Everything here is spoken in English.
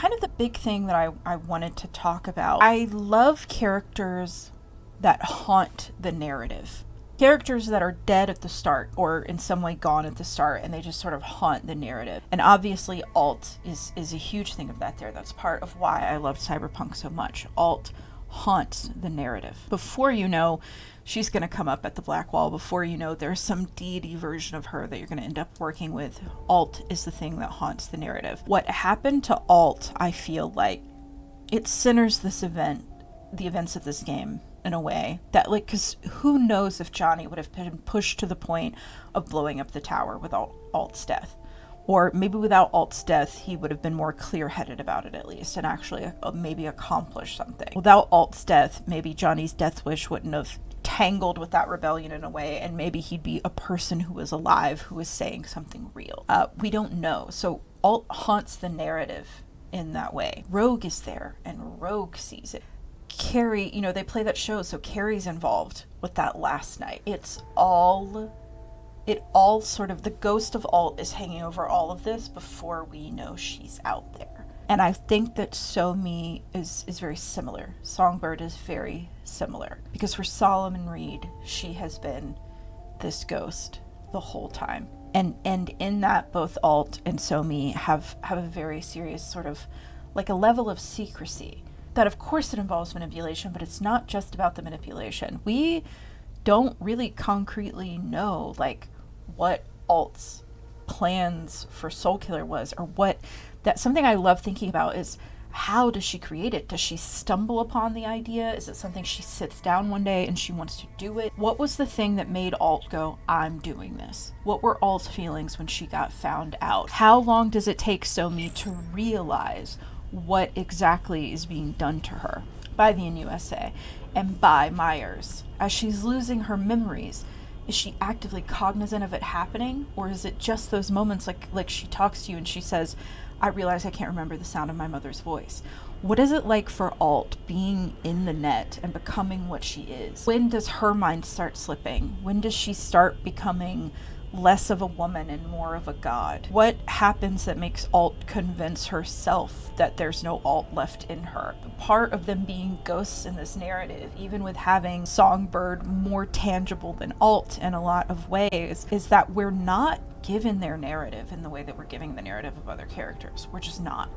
kind of the big thing that I wanted to talk about. I love characters that haunt the narrative. Characters that are dead at the start or in some way gone at the start, and they just sort of haunt the narrative. And obviously Alt is a huge thing of that there. That's part of why I love Cyberpunk so much. Alt haunts the narrative. Before you know she's going to come up at the Black Wall, before you know there's some deity version of her that you're going to end up working with, Alt is the thing that haunts the narrative. What happened to Alt, I feel like, it centers this event, the events of this game, in a way that, like, because who knows if Johnny would have been pushed to the point of blowing up the tower without Alt's death. Or maybe without Alt's death, he would have been more clear-headed about it at least, and actually maybe accomplish something. Without Alt's death, maybe Johnny's death wish wouldn't have tangled with that rebellion in a way, and maybe he'd be a person who was alive, who was saying something real. We don't know. So Alt haunts the narrative in that way. Rogue is there, and Rogue sees it. Carrie, they play that show, so Carrie's involved with that last night. It all sort of, the ghost of Alt is hanging over all of this before we know she's out there. And I think that So-Mi is very similar. Songbird is very similar. Because for Solomon Reed, she has been this ghost the whole time. And in that, both Alt and So-Mi have a very serious sort of, like, a level of secrecy. That, of course, it involves manipulation, but it's not just about the manipulation. We don't really concretely know, like, what Alt's plans for Soulkiller was, or something I love thinking about is, how does she create it? Does she stumble upon the idea? Is it something she sits down one day and she wants to do it? What was the thing that made Alt go, I'm doing this? What were Alt's feelings when she got found out? How long does it take So-Mi to realize what exactly is being done to her by the NUSA and by Myers? As she's losing her memories, is she actively cognizant of it happening? Or is it just those moments like she talks to you and she says, I realize I can't remember the sound of my mother's voice. What is it like for Alt being in the net and becoming what she is? When does her mind start slipping? When does she start becoming less of a woman and more of a god? What happens that makes Alt convince herself that there's no Alt left in her? The part of them being ghosts in this narrative, even with having Songbird more tangible than Alt in a lot of ways, is that we're not given their narrative in the way that we're giving the narrative of other characters. We're just not.